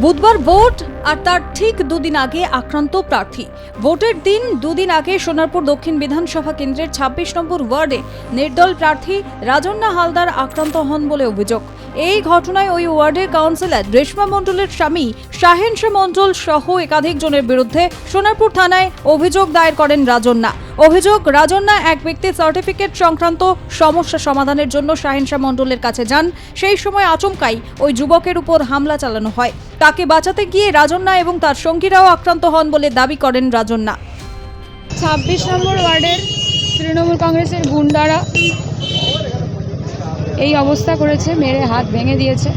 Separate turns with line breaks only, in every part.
বুধবার ভোট আর তার ঠিক দুদিন আগে আক্রান্ত প্রার্থী। ভোটের দিন দুদিন আগে সোনারপুর দক্ষিণ বিধানসভা কেন্দ্রের ২৬ নম্বর ওয়ার্ডে নির্দল প্রার্থী রাজন্না হালদার আক্রান্ত হন বলে অভিযোগ। এই ঘটনায় ওই ওয়ার্ডের কাউন্সিলর রেশমা মণ্ডলের স্বামী শাহেনশা মণ্ডল সহ একাধিক জনের বিরুদ্ধে সোনারপুর থানায় অভিযোগ দায়ের করেন রাজন্না। অভিযোগ, রাজন্না এক ব্যক্তির সার্টিফিকেট সংক্রান্ত সমস্যা সমাধানের জন্য শাহেনশা মণ্ডলের কাছে যান। সেই সময় আচমকাই ওই যুবকের উপর হামলা চালানো হয়। তাকে বাঁচাতে গিয়ে রাজন্না এবং তার সঙ্গীরাও আক্রান্ত হন বলে দাবি করেন রাজন্না।
২৬ নম্বর ওয়ার্ডের তৃণমূল কংগ্রেসের গুন্ডারা এই অবস্থা করেছে, মেরে হাত ভেঙে দিয়েছে।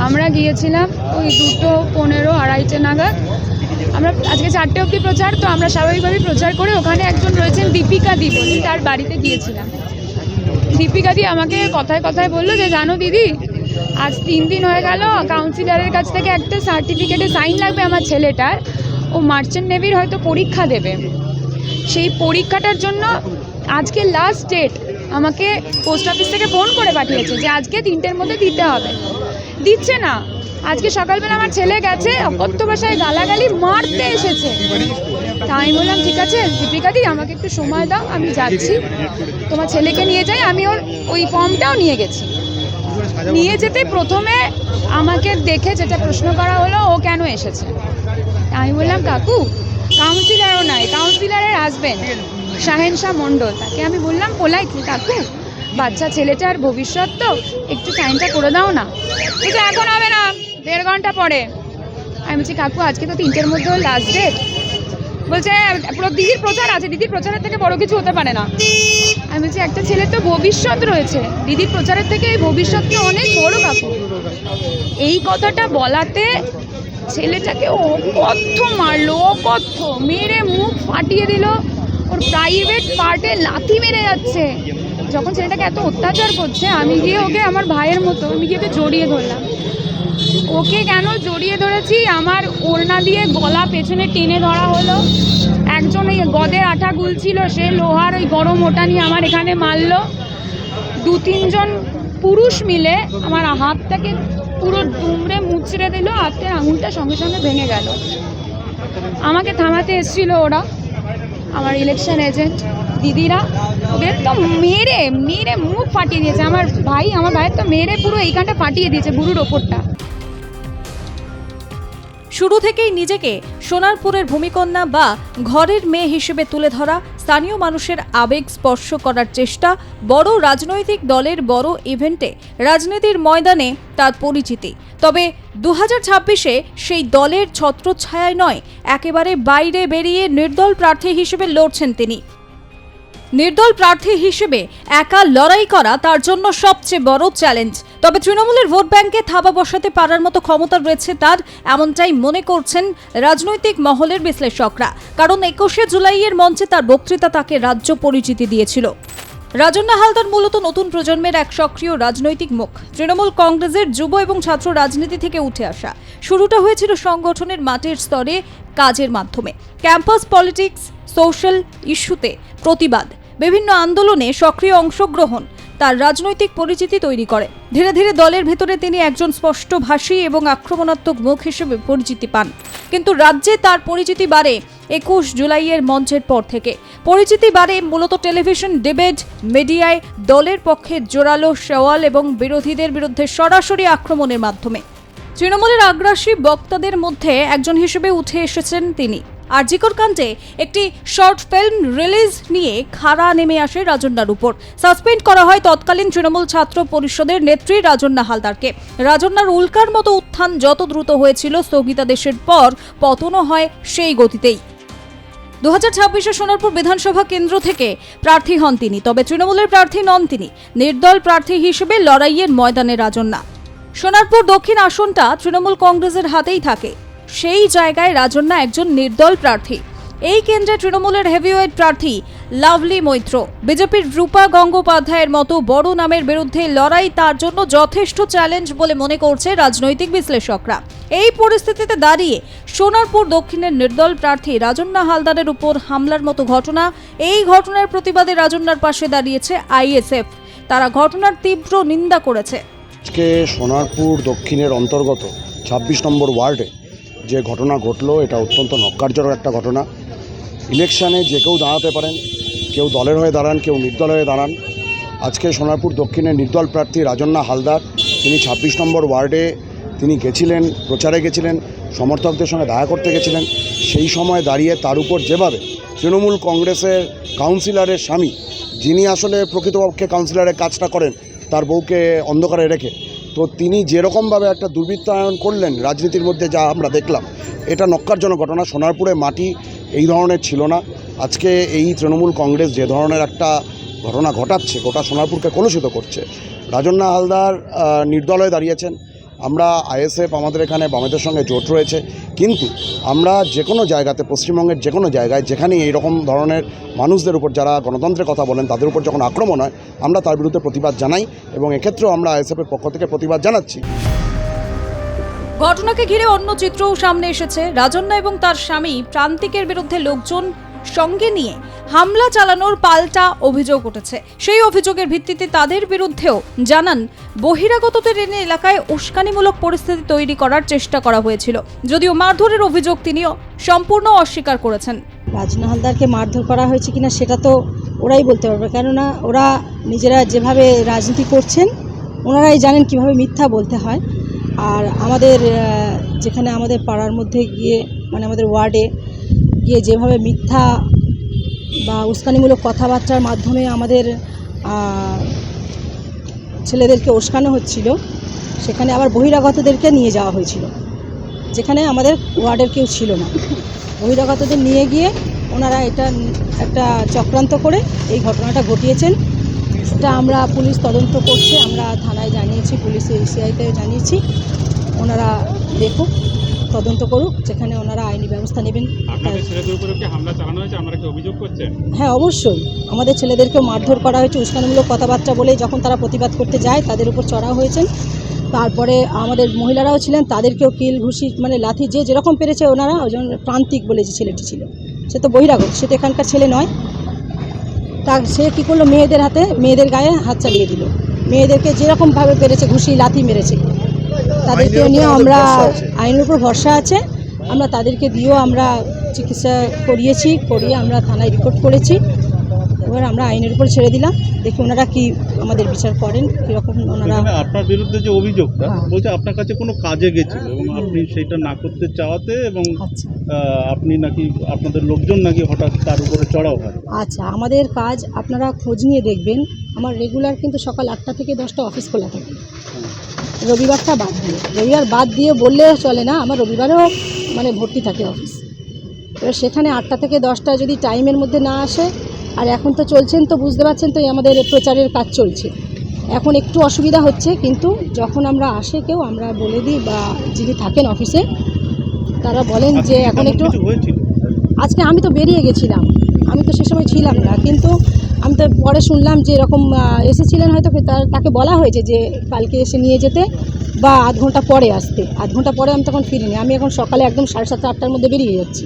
আমরা গিয়েছিলাম ওই 2:15 2:30 নাগাদ। আমরা আজকে 4টে অবধি প্রচার, তো আমরা স্বাভাবিকভাবেই প্রচার করে ওখানে একজন রয়েছেন দীপিকা দি বলে, তার বাড়িতে গিয়েছিলাম। দীপিকা দি আমাকে কথায় কথায় বললো যে জানো দিদি, আজ 3 দিন হয়ে গেল কাউন্সিলরের কাছ থেকে একটা সার্টিফিকেটে সাইন লাগবে আমার ছেলেটার, ও মার্চেন্ট নেভির হয়তো পরীক্ষা দেবে। সেই পরীক্ষাটার জন্য আজকে লাস্ট ডেট, আমাকে পোস্ট অফিস থেকে ফোন করে পাঠিয়েছে যে আজকে 3টের মধ্যে দিতে হবে। দিচ্ছে না। আজকে সকালবেলা আমার ছেলে গেছে, অকথ্য ভাষায় গালাগালি মারতে এসেছে। তাই আমি বললাম ঠিক আছে দীপিকা দি, আমাকে একটু সময় দাও, আমি যাচ্ছি, তোমার ছেলেকে নিয়ে যাই। আমি ওই ফর্মটাও নিয়ে গেছি। নিয়ে যেতে প্রথমে আমাকে দেখে যেটা প্রশ্ন করা হলো, ও কেন এসেছে। আমি বললাম কাকু, কাউন্সিলরও নাই, কাউন্সিলরের হাজবেন্ড শাহেনশা মণ্ডল, তাকে আমি বললাম পোলাইটলি, কাকু বাচ্চা ছেলেটার ভবিষ্যৎ তো, একটু সাইনটা করে দাও না। কিন্তু এখন হবে না, 1.5 ঘন্টা পরে। আমি বলছি কাকু আজকে তো 3টের মধ্যে লাস্ট ডেট। বলছে পুরো দিদির প্রচার আছে, দিদির প্রচারের থেকে বড় কিছু হতে পারে না। আমি বলছি একটা ছেলের তো ভবিষ্যৎ রয়েছে, দিদির প্রচারের থেকে এই ভবিষ্যৎটা অনেক বড় কাকু। এই কথাটা বলাতে ছেলেটাকে অকথ্য মারলো, অকথ্য মেরে মুখ ফাটিয়ে দিল, ওর প্রাইভেট পার্টে লাথি মেরে যাচ্ছে। যখন ছেলেটাকে এত অত্যাচার করছে, আমি গিয়ে ওকে আমার ভাইয়ের মতো আমি গিয়ে ওকে জড়িয়ে ধরলাম। ওকে কেন জড়িয়ে ধরেছি, আমার ওড়না দিয়ে গলা পেছনে টেনে ধরা হলো। একজন ওই গদের আঠা গুলছিল, সে লোহার ওই গরম ওটা নিয়ে আমার এখানে মারলো। 2-3 জন পুরুষ মিলে আমার হাতটাকে পুরো দুমড়ে মুচড়ে দিল, হাতের আঙুলটা সঙ্গে সঙ্গে ভেঙে গেল। আমাকে থামাতে এসেছিল ওরা, আমার ইলেকশন এজেন্ট দিদিরা, ওদের তো মেরে মেরে মুখ ফাটিয়ে দিয়েছে। আমার ভাইয়ের তো মেরে পুরো এইখানটা ফাটিয়ে দিয়েছে, বুড়োর ওপরটা।
শুরু থেকেই নিজেকে সোনারপুরের ভূমিকন্যা বা ঘরের মেয়ে হিসেবে তুলে ধরা, স্থানীয় মানুষের আবেগ স্পর্শ করার চেষ্টা, বড় রাজনৈতিক দলের বড় ইভেন্টে রাজনীতির ময়দানে তার পরিচিতি। তবে 2026-এ সেই দলের ছত্রছায়ায় নয়, একেবারে বাইরে বেরিয়ে নির্দল প্রার্থী হিসেবে লড়ছেন তিনি। নির্দল প্রার্থী হিসেবে একা লড়াই করা তার জন্য সবচেয়ে বড় চ্যালেঞ্জ। তবে তৃণমূলের ভোট ব্যাংকে থাবা বসাতে পারার মতো ক্ষমতা রয়েছে তার, এমনটাই মনে করছেন রাজনৈতিক মহলের বিশ্লেষকরা। কারণ 21শে জুলাইয়ের মঞ্চে তার বক্তৃতা তাকে রাজ্য পরিচিতি দিয়েছিল। রাজন্না হালদার মূলত নতুন প্রজন্মের এক সক্রিয় রাজনৈতিক মুখ। তৃণমূল কংগ্রেসের যুব এবং ছাত্র রাজনীতি থেকে উঠে আসা। শুরুটা হয়েছিল সংগঠনের মাঠের স্তরে কাজের মাধ্যমে, ক্যাম্পাস পলিটিক্স, সোশ্যাল ইস্যুতে প্রতিবাদ, বিভিন্ন আন্দোলনে সক্রিয় অংশগ্রহণ তার রাজনৈতিক পরিচিতি তৈরি করে। ধীরে ধীরে দলের ভেতরে তিনি একজন স্পষ্টভাষী এবং আক্রমণাত্মক মুখ হিসেবে পরিচিতি পান। কিন্তু রাজ্যে তার পরিচিতি বাড়ে 21 জুলাইয়ের মঞ্চের পর থেকে। পরিচিতি বাড়ে মূলত টেলিভিশন ডিবেট, মিডিয়ায় দলের পক্ষে জোরালো সওয়াল এবং বিরোধীদের বিরুদ্ধে সরাসরি আক্রমণের মাধ্যমে। তৃণমূলের আগ্রাসী বক্তাদের মধ্যে একজন হিসেবে উঠে এসেছেন তিনি। আরজিকর কাণ্ডে একটি শর্ট ফিল্ম রিলিজ নিয়ে খাড়া নেমে আসে রাজন্নার উপর। সাসপেন্ড করা হয় তৎকালীন তৃণমূল ছাত্র পরিষদের নেত্রী রাজন্না হালদারকে। রাজন্নার উল্কার মতো উত্থান যত দ্রুত হয়েছিল, স্থগিতাদেশের পর পতনও হয় সেই গতিতেই। 2026-এ সোনারপুর বিধানসভা কেন্দ্র থেকে প্রার্থী হন তিনি। তবে তৃণমূলের প্রার্থী নন তিনি, নির্দল প্রার্থী হিসেবে লড়াইয়ের ময়দানে রাজন্না। সোনারপুর দক্ষিণ আসনটা তৃণমূল কংগ্রেসের হাতেই থাকে, সেই জায়গায় রাজন্না একজন নির্দল প্রার্থী। এই কেন্দ্রে তৃণমূলের হেভিওয়েট প্রার্থী লাভলি মৈত্র, বিজেপির রূপা গঙ্গোপাধ্যায়ের মতো বড় নামের বিরুদ্ধে লড়াই তার জন্য যথেষ্ট চ্যালেঞ্জ বলে মনে করছে রাজনৈতিক বিশ্লেষকরা। এই পরিস্থিতিতে দাঁড়িয়ে সোনারপুর দক্ষিণের নির্দল প্রার্থী রাজন্না হালদারের উপর হামলার মতো ঘটনা, এই ঘটনার প্রতিবাদে রাজন্নার পাশে দাঁড়িয়েছে আইএসএফ। তারা ঘটনার তীব্র নিন্দা করেছে।
আজকে সোনারপুর দক্ষিণের অন্তর্গত 26 নম্বর ওয়ার্ডে যে ঘটনা ঘটলো এটা অত্যন্ত নক্কারজনক একটা ঘটনা। ইলেকশানে যে কেউ দাঁড়াতে পারেন, কেউ দলের হয়ে দাঁড়ান, কেউ নির্দল হয়ে দাঁড়ান। আজকে সোনারপুর দক্ষিণের নির্দল প্রার্থী রাজন্না হালদার, তিনি 26 নম্বর ওয়ার্ডে তিনি গেছিলেন, প্রচারে গেছিলেন, সমর্থকদের সঙ্গে দেখা করতে গেছিলেন। সেই সময় দাঁড়িয়ে তার উপর যেভাবে তৃণমূল কংগ্রেসের কাউন্সিলরের স্বামী, যিনি আসলে প্রকৃতপক্ষে কাউন্সিলরের কাজটা করেন তার বউকে অন্ধকারে রেখে, তো তিনি যেরকমভাবে একটা দুর্বৃত্তায়ন করলেন রাজনীতির মধ্যে, যা আমরা দেখলাম, এটা নক্কারজনক ঘটনা। সোনারপুরে মাটি এই ধরনের ছিল না। আজকে এই তৃণমূল কংগ্রেস যে ধরনের একটা ঘটনা ঘটাচ্ছে, গোটা সোনারপুরকে কলুষিত করছে। রাজন্না হালদার নির্দল হয়ে দাঁড়িয়েছেন। আমরা আইএসএফ, আমাদের এখানে বামেদের সঙ্গে জোট রয়েছে, কিন্তু আমরা যে কোনো জায়গাতে, পশ্চিমবঙ্গের যে কোনো জায়গায় যেখানে এইরকম ধরনের মানুষদের উপর, যারা গণতন্ত্রের কথা বলেন, তাদের উপর যখন আক্রমণ হয়, আমরা তার বিরুদ্ধে প্রতিবাদ জানাই এবং এক্ষেত্রেও আমরা আইএসএফের পক্ষ থেকে প্রতিবাদ জানাচ্ছি।
ঘটনাকে ঘিরে অন্য চিত্রও সামনে এসেছে। রাজন্না এবং তার স্বামী প্রান্তিকের বিরুদ্ধে লোকজন সঙ্গে নিয়ে হামলা চালানোর পাল্টা অভিযোগ উঠেছে। সেই অভিযোগের ভিত্তিতে তাদের বিরুদ্ধেও জানান বহিরাগতদের এনে এলাকায় উস্কানিমূলক পরিস্থিতি তৈরি করার চেষ্টা করা হয়েছিল। যদিও মারধরের অভিযোগ তিনিও সম্পূর্ণ অস্বীকার করেছেন।
রাজন্না হালদারকে মারধর করা হয়েছে কিনা সেটা তো ওরাই বলতে পারবে, কেননা ওরা নিজেরা যেভাবে রাজনীতি করছেন ওনারাই জানেন কিভাবে মিথ্যা বলতে হয়। আর আমাদের যেখানে আমাদের পাড়ার মধ্যে গিয়ে, মানে আমাদের ওয়ার্ডে গিয়ে যেভাবে মিথ্যা বা উস্কানিমূলক কথাবার্তার মাধ্যমে আমাদের ছেলেদেরকে উস্কানো হচ্ছিল, সেখানে আবার বহিরাগতদেরকে নিয়ে যাওয়া হয়েছিল, যেখানে আমাদের ওয়ার্ডের কেউ ছিল না। বহিরাগতদের নিয়ে গিয়ে ওনারা এটা একটা চক্রান্ত করে এই ঘটনাটা ঘটিয়েছেন। এটা আমরা পুলিশ তদন্ত করছে, আমরা থানায় জানিয়েছি, পুলিশে সিআইতে জানিয়েছি। ওনারা দেখুক, তদন্ত করুক, যেখানে ওনারা আইনি ব্যবস্থা নেবেন।
আপনাদের ছেলেদের উপরে কি হামলা চালানো হয়েছে, আপনারা কি অভিযোগ করছেন?
হ্যাঁ, অবশ্যই আমাদের ছেলেদেরকেও মারধর করা হয়েছে। উস্কানিমূলক কথাবার্তা বলে যখন তারা প্রতিবাদ করতে যায় তাদের উপর চড়া হয়েছেন। তারপরে আমাদের মহিলারাও ছিলেন, তাদেরকেও কিল, ঘুষি, মানে লাথি, যে যেরকম পেরেছে ওনারা। ওই জন্য প্রান্তিক বলে যে ছেলেটি ছিল, সে তো বহিরাগত, সে তো এখানকার ছেলে নয়। তা সে কী করলো, মেয়েদের হাতে, মেয়েদের গায়ে হাত চালিয়ে দিল। মেয়েদেরকে যেরকমভাবে পেরেছে ঘুষি লাথি মেরেছে। তাদেরকেও নিয়ে আমরা, আইনের উপর ভরসা আছে, আমরা তাদেরকে দিয়েও আমরা চিকিৎসা করিয়ে আমরা থানায় রিপোর্ট করেছি। এবার আমরা আইনের উপর ছেড়ে দিলাম, দেখি ওনারা কি আমাদের বিচার করেন, কীরকম ওনারা।
আপনার বিরুদ্ধে যে অভিযোগটা বলছে আপনার কাছে কোনো কাজে গেছিল এবং আপনি সেটা না করতে চাওয়াতে এবং আপনি নাকি, আপনাদের লোকজন নাকি হঠাৎ তার উপরে চড়াও হয়।
আচ্ছা, আমাদের কাজ আপনারা খোঁজ নিয়ে দেখবেন, আমার রেগুলার কিন্তু সকাল 8টা থেকে 10টা অফিস খোলা থাকে, রবিবারটা বাদ দিয়ে। রবিবার বাদ দিয়ে বললে চলে না, আমার রবিবারেও মানে ভর্তি থাকে অফিস। এবার সেখানে 8টা থেকে 10টা যদি টাইমের মধ্যে না আসে, আর এখন তো চলছেন, তো বুঝতে পারছেন তো আমাদের প্রচারের কাজ চলছে, এখন একটু অসুবিধা হচ্ছে। কিন্তু যখন আমরা আসে কেউ, আমরা বলে দিই, বা যিনি থাকেন অফিসে তারা বলেন যে এখন একটু। আজকে আমি তো বেরিয়ে গেছিলাম, আমি তো সে সময় ছিলাম না, কিন্তু আমি তো পরে শুনলাম যে এরকম এসেছিলেন, হয়তো তাকে বলা হয়েছে যে কালকে এসে নিয়ে যেতে বা আধ ঘন্টা পরে আসতে। আধ ঘন্টা পরে আমি তখন ফিরিনি, আমি এখন সকালে একদম 7:30 8টার মধ্যে বেরিয়ে যাচ্ছি,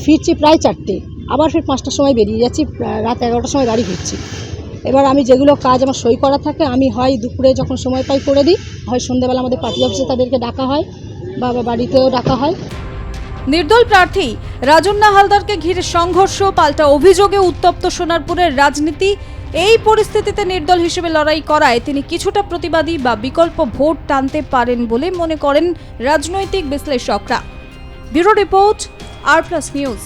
ফিরছি প্রায় 4টে, আবার ফির 5টার সময় বেরিয়ে যাচ্ছি, রাত 11টার সময় বাড়ি ফিরছি। এবার আমি যেগুলো কাজ আমার সই করা থাকে, আমি হয় দুপুরে যখন সময় পাই করে দিই, হয় সন্ধ্যাবেলা আমাদের পার্টি অফিসে তাদেরকে ডাকা হয় বা বাড়িতেও ডাকা হয়।
নির্দল প্রার্থী রাজন্না হালদারকে ঘিরে সংঘর্ষ, পাল্টা অভিযোগে উত্তপ্ত সোনারপুরের রাজনীতি। এই পরিস্থিতিতে নির্দল হিসেবে লড়াই করায় তিনি কিছুটা প্রতিবাদী বা বিকল্প ভোট টানতে পারেন বলে মনে করেন রাজনৈতিক বিশ্লেষকরা। ব্যুরো রিপোর্ট, আর প্লাস নিউজ।